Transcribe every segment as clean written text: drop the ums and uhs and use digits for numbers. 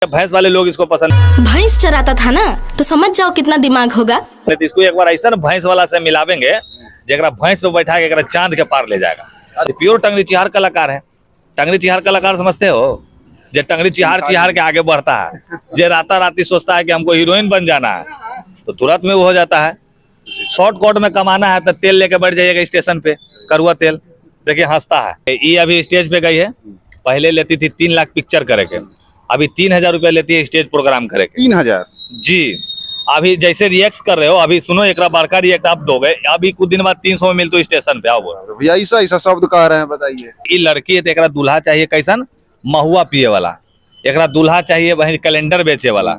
भैंस वाले लोग इसको पसंद। भैंस चराता था ना, तो समझ जाओ कितना दिमाग होगा। इसको एक बार ऐसा भैंस वाला से मिलावेंगे जरा भैंस पे बैठा के चांद के पार ले जाएगा। प्योर टंगरी चिहार कलाकार है। टंगरी चिहार कलाकार समझते हो? जो टंगरी चिहार चिहार के आगे बढ़ता है, जो राता राती सोचता है कि हमको हीरोइन बन जाना है, तो तुरंत में वो हो जाता है। शॉर्टकट में कमाना है तो तेल लेके बैठ जाइएगा स्टेशन पे, करुआ तेल। देखिए हंसता है। ये अभी स्टेज पे गई है, पहले लेती थी 3 लाख पिक्चर करे के, अभी 3000 रुपया लेती है स्टेज प्रोग्राम करे के। 3000 जी। अभी जैसे रिएक्ट कर रहे हो, अभी सुनो एक बड़का रिएक्ट आप दोगे, अभी कुछ दिन बाद 300 में मिलतो स्टेशन पे। आओ भैया ऐसा ऐसा शब्द कह रहे हैं, बताइए। ये लड़की है तो एकरा दूल्हा चाहिए कैसन? महुआ पिए वाला। एकरा दूल्हा चाहिए वही कैलेंडर बेचे वाला।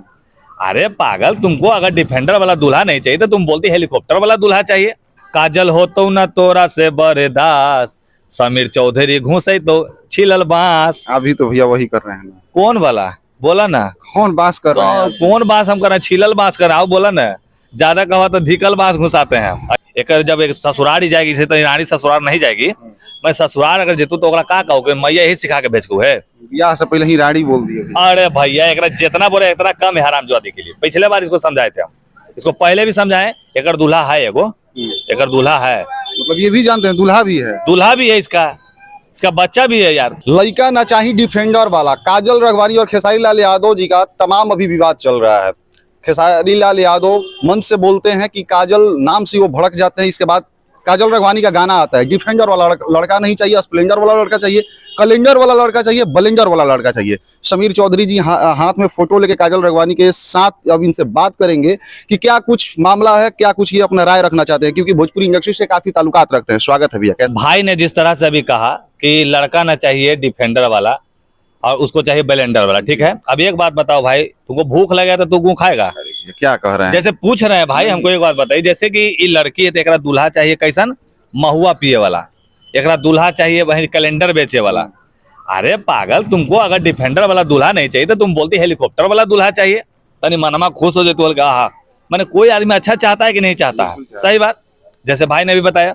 अरे पागल, तुमको अगर डिफेंडर वाला दूल्हा नहीं चाहिए तो तुम बोलती हेलीकॉप्टर वाला दूल्हा चाहिए। काजल हो तो न तोरा से बरदास, समीर चौधरी घुसे तो छिलल बांस। अभी तो भैया वही कर रहे हैं। कौन वाला बोला ना? कौन बास कर रहे हैं? कौन बांस हम कर रहे हैं? छिलल बांस कर रहे हैं। बोला ना, ज्यादा कहा तो धिकल बांस घुसाते हैं। एक जब एक ससुराल जाएगी से तो रानी ससुराल नहीं जाएगी। मैं ससुराल अगर जेतू तो ओकरा का कहोगे? मैया यही सिखा के भेजकू है। बियाह से पहले ही रानी बोल दिए। अरे भैया एकरा जितना बोले इतना कम है हरामजादी के लिए। पिछले बार इसको समझाए थे हम, इसको पहले भी समझाए। एकर दूल्हा है, एगो एकर दूल्हा है। मतलब ये भी जानते हैं दूल्हा भी है? दूल्हा भी है, इसका बच्चा भी है यार। लड़का ना चाहिए डिफेंडर वाला। काजल राघवानी और खेसारी लाल यादव जी का तमाम अभी विवाद चल रहा है। खेसारी लाल यादव मंच से बोलते हैं कि काजल नाम से वो भड़क जाते हैं। इसके बाद काजल राघवानी का गाना आता है, डिफेंडर वाला लड़का नहीं चाहिए, स्प्लेंडर वाला लड़का चाहिए, कैलेंडर वाला लड़का चाहिए, बलेंडर वाला लड़का चाहिए। समीर चौधरी जी हाथ में फोटो लेके काजल राघवानी के साथ अब इनसे बात करेंगे कि क्या कुछ मामला है, क्या कुछ ये अपना राय रखना चाहते हैं, क्योंकि भोजपुरी इंडस्ट्री से काफी ताल्लुकात रखते हैं। स्वागत है भैया। भाई ने जिस तरह से अभी कहा कि लड़का ना चाहिए डिफेंडर वाला और उसको चाहिए बेलेंडर वाला, ठीक है। अब एक बात बताओ भाई, तुमको भूख लगे तो तू गू खाएगा? क्या कह रहे हैं? जैसे पूछ रहे हैं भाई, हमको एक बात बताइए। जैसे कि ये लड़की है तो एकरा दूल्हा चाहिए कैसन? महुआ पिए वाला। एकरा दूल्हा चाहिए वही कैलेंडर बेचे वाला। अरे पागल, तुमको अगर डिफेंडर वाला दूल्हा नहीं चाहिए तो तुम बोलती हेलीकॉप्टर वाला दूल्हा चाहिए। तनी मनमा खुश हो जाए तो हाँ, मैंने कोई आदमी अच्छा चाहता है कि नहीं चाहता है? सही बात, जैसे भाई ने भी बताया।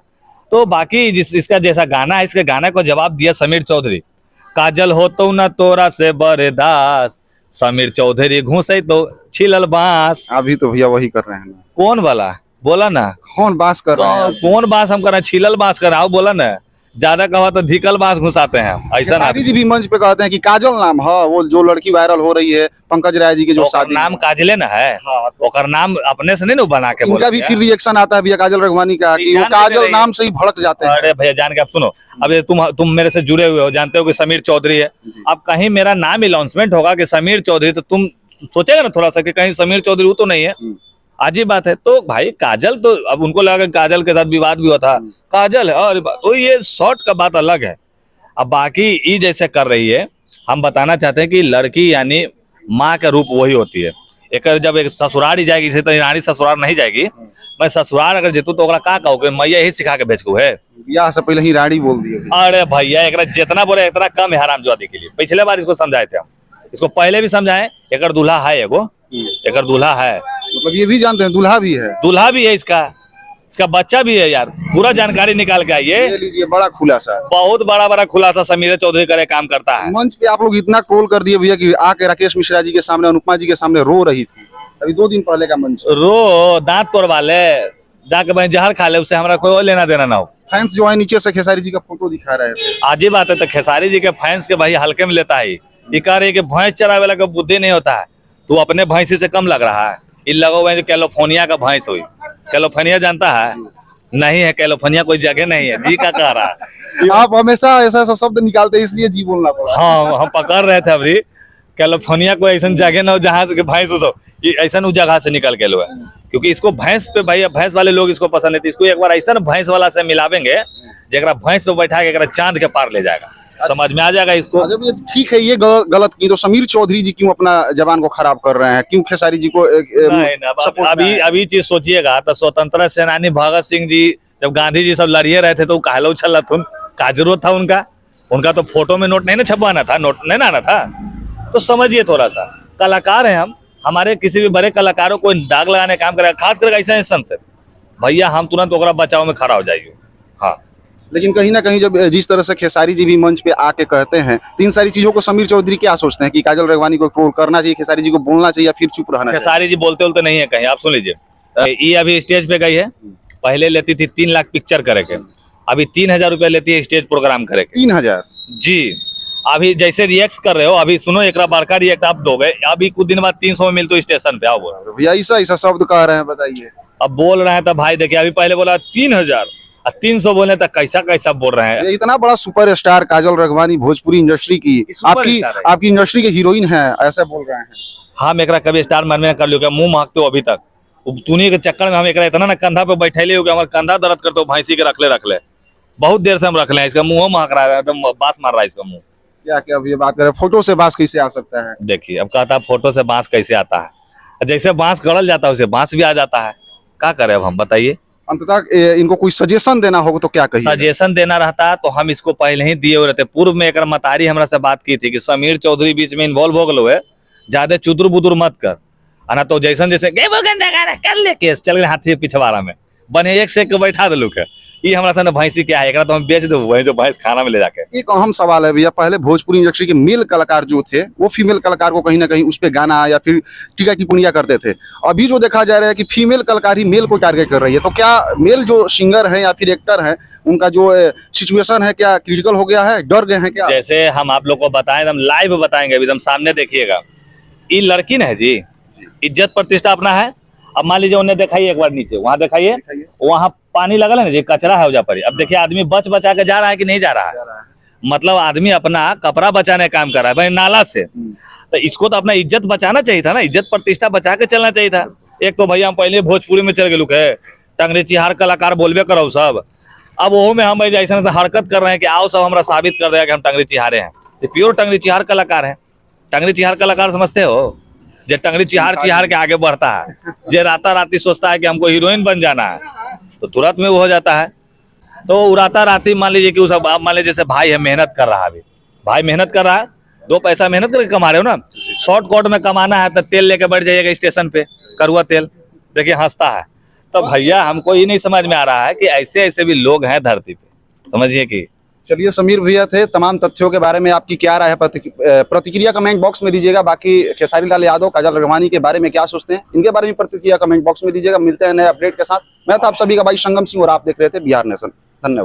तो बाकी इसका जैसा गाना है, इसके गाने को जवाब दिया समीर चौधरी। काजल हो तो न तोरा से बरदास, समीर चौधरी घुसे तो छिलल बांस। अभी तो भैया वही कर रहे हैं। कौन वाला बोला ना? कौन बास कर रहे हैं? कौन बांस हम कर रहे हैं? छिलल बांस कर रहा हूँ। बोला ना, ज्यादा कहा तो धिकल बांस घुसाते हैं। ऐसा ना जी भी मंच पे कहते हैं कि काजल नाम है वो जो लड़की वायरल हो रही है, पंकज राय जी के जो शादी नाम काजले ना है। हाँ, ओकर नाम अपने से नहीं ना बना के उनका भी फिर रिएक्शन आता है भैया काजल राघवानी का कि वो काजल नाम से ही भड़क जाते हैं। अरे भैया जान के आप सुनो, अब तुम मेरे से जुड़े हुए हो, जानते हो कि समीर चौधरी है। अब कहीं मेरा नाम अनाउंसमेंट होगा कि समीर चौधरी, तो तुम सोचेगा ना थोड़ा सा कि कहीं समीर चौधरी वो तो नहीं है। अजीब बात है। तो भाई काजल, तो अब उनको लगा काजल के साथ विवाद भी हुआ था, काजल है और तो ये शॉर्ट का बात अलग है। अब बाकी ये जैसे कर रही है, हम बताना चाहते हैं कि लड़की यानी माँ का रूप वही होती है। एक जब एक ससुराल जाएगी से तो रानी ससुराल नहीं जाएगी। मैं ससुराल अगर जेतू तो ओकरा का कहोगे? मैया यही सिखा के भेजकू है। बियाह से पहले ही रानी बोल दिए। अरे भैया एकरा जितना बोले इतना कम है हरामजादी के लिए। पिछले बार इसको समझाए थे हम, इसको पहले भी समझाए। एकर दूल्हा है, एगो एकर दूल्हा है। मतलब ये भी जानते हैं दूल्हा भी है? दूल्हा भी है, इसका बच्चा भी है यार। पूरा जानकारी निकाल के आइए। ले लीजिए, बड़ा खुलासा, बहुत बड़ा खुलासा समीर चौधरी करे काम करता है। मंच पे आप लोग इतना ट्रोल कर दिए भैया कि आके राकेश मिश्रा जी के सामने, अनुपमा जी के सामने रो रही थी। अभी 2 दिन पहले का मंच। रो दांत तोड़वा ले, जाके भाई जहर खा ले, उससे हमारा कोई और लेना देना ना हो। फैंस जो है नीचे से खेसारी जी का फोटो दिखा रहे थे। अजीब बात है। तो खेसारी जी के फैंस के भाई हल्के में लेता है। ये कह रही है कि भैंस चरावे वाला का बुद्धि नहीं होता है, तू अपने भैंसी से कम लग रहा है। ये लगा हुआ है कैलिफोर्निया का भैंस हुई। कैलिफोर्निया जानता है? नहीं है, कैलिफोर्निया कोई जगह नहीं है। जी का कह रहा है। आप हमेशा ऐसा ऐसा शब्द निकालते हैं, इसलिए जी बोलना पड़ा। हाँ, हम पकड़ रहे थे अभी। कैलिफोर्निया को ऐसा जगह ना हो जहाँ से भैंस हो, ऐसा उस जगह से निकल के लो है। क्योंकि इसको भैंस पे भाई, भैंस वाले लोग इसको पसंद है। इसको एक बार ऐसा भैंस वाला से मिलावेंगे जरा भैंस पे बैठा के चांद के पार ले जाएगा। समझ में आ जाएगा इसको। जब ये ठीक है, ये गलत की, तो समीर चौधरी जी क्यों अपना जबान को खराब कर रहे हैं? क्यों खेसारी जी को नहीं, अभी चीज सोचिएगा तो स्वतंत्रता सेनानी भगत सिंह जी जब गांधी जी सब लड़िए रहे थे तो कहलो छल का जरूरत था उनका तो फोटो में नोट नहीं ना छपवाना था, नोट नहीं ना आना था। तो समझिए थोड़ा सा, कलाकार है हम, हमारे किसी भी बड़े कलाकारों को दाग लगाने काम करेगा, खास करके ऐसा इंसान से भैया हम तुरंत ओकरा बचाव में खड़ा हो जाइए। हाँ, लेकिन कहीं ना कहीं जब जिस तरह से खेसारी जी भी मंच पे आके कहते हैं तो इन सारी चीजों को समीर चौधरी क्या सोचते हैं कि काजल रघवानी को ट्रोल करना चाहिए, खेसारी जी को बोलना चाहिए या फिर चुप रहना चाहिए? खेसारी जी बोलते बोलते नहीं है कहीं, आप सुन लीजिए। ये अभी स्टेज पे गई है, पहले लेती थी 3 लाख पिक्चर करे के, अभी 3,000 रुपया लेती है स्टेज प्रोग्राम करे के। 3,000? जी, अभी जैसे रिएक्ट कर रहे हो, अभी सुनो एक बड़का रिएक्ट आप दोगे, अभी कुछ दिन बाद 300 में मिलते हो स्टेशन पे, आओ बोलो। भैया ऐसा ऐसा शब्द कह रहे हैं, बताइए। अब बोल रहे हैं तो भाई देखिए, अभी पहले बोला 3,000 और 300 बोले तो कैसा कैसा बोल रहे हैं। ये इतना बड़ा सुपरस्टार काजल रघवानी भोजपुरी इंडस्ट्री की, आपकी सुपरस्टार है। आपकी इंडस्ट्री के हीरोइन है, ऐसा बोल रहे हैं। हम एकरा कभी स्टार मन में कर लियो, क्या मुंह महकते हो अभी तक तूनी के चक्कर में हम एकरा इतना ना कंधा पे बैठे हो गया, हमारा कंधा दर्द करते हो, भैंसी के रख ले बहुत देर से हम रख ले, इसका मुंह महक रहा है, एकदम बांस मार रहा है इसका मुंह। क्या क्या ये बात करें, फोटो से बांस कैसे आ सकता है? देखिए अब कहता फोटो से बांस कैसे आता है, जैसे बांस गड़ल जाता है वैसे बांस भी आ जाता है, क्या करें अब हम बताइए। अंततः इनको कोई सजेशन देना होगा तो क्या कहिए? सजेशन देना रहता तो हम इसको पहले ही दिए हुए रहते। पूर्व में एक मतारी हमरा से बात की थी कि समीर चौधरी बीच में इन्वॉल्व हो गए, ज्यादा चुदुर बुदुर मत कर, है ना, तो जैसन जैसे कर ले केस चल गए हाथी पिछवाड़ा में बने एक से एक बैठा दिलू के, ये हमारा सामने भैंसी क्या है, तो हम बेच दो वही जो भैंस खाना में ले जाके। एक अहम सवाल है भैया, पहले भोजपुरी इंडस्ट्री के मेल कलाकार जो थे वो फीमेल कलाकार को कहीं ना कहीं उस पे गाना या फिर टीका टिप्पणियां करते थे। अभी जो देखा जा रहा है कि फीमेल कलाकार ही मेल को टारगेट कर रही है, तो क्या मेल जो सिंगर है या फिर एक्टर है उनका जो सिचुएशन है क्या क्रिटिकल हो गया है, डर गए हैं क्या? जैसे हम आप लोग को बताएं, एकदम लाइव बताएंगे, एकदम सामने देखिएगा। ये लड़की ना है जी, इज्जत प्रतिष्ठा अपना है। अब मान लीजिए उन्हें दिखाइए एक बार नीचे, वहां दिखाइए, वहां पानी लगा है ना जी, कचरा है वजह पर। अब देखिए आदमी बच बचा के जा रहा है कि नहीं जा रहा है, मतलब आदमी अपना कपड़ा बचाने का काम कर रहा है भाई नाला से, तो इसको तो अपना इज्जत बचाना चाहिए था ना, इज्जत प्रतिष्ठा बचा के चलना चाहिए था। एक तो भैया हम पहले भोजपुरी में चल गए लुक है, टंगरी चिहार कलाकार बोलबे करो सब, अब वो में हम ऐसा हरकत कर रहे हैं कि आओ सब हमारा साबित कर रहे हैं कि हम टंगरी चिहारे हैं, तो प्योर टंगरी चिहार कलाकार हैं। टंगरी चिहार कलाकार समझते हो, जो टंगरी चिहार चिहार के आगे बढ़ता है, जो राता राती सोचता है कि हमको हीरोइन बन जाना है, तो तुरंत में वो हो जाता है। तो उड़ाता राती मान लीजिए कि आप मान लीजिए जैसे भाई है, मेहनत कर रहा है, अभी भाई मेहनत कर रहा है, 2 पैसा मेहनत करके कमा रहे हो ना, शॉर्टकट में कमाना है तो तेल लेके बैठ जाइएगा स्टेशन पे, कड़वा तेल, देखिए हंसता है। तो भैया हमको ये नहीं समझ में आ रहा है कि ऐसे ऐसे भी लोग हैं धरती पे, समझिए कि। चलिए समीर भैया थे, तमाम तथ्यों के बारे में आपकी क्या राय है प्रतिक्रिया कमेंट बॉक्स में दीजिएगा। बाकी खेसारी लाल यादव काजल रघवानी के बारे में क्या सोचते हैं, इनके बारे में प्रतिक्रिया कमेंट बॉक्स में दीजिएगा। मिलते हैं नए अपडेट के साथ। मैं था आप सभी का भाई संगम सिंह और आप देख रहे थे बिहार नेशन। धन्यवाद।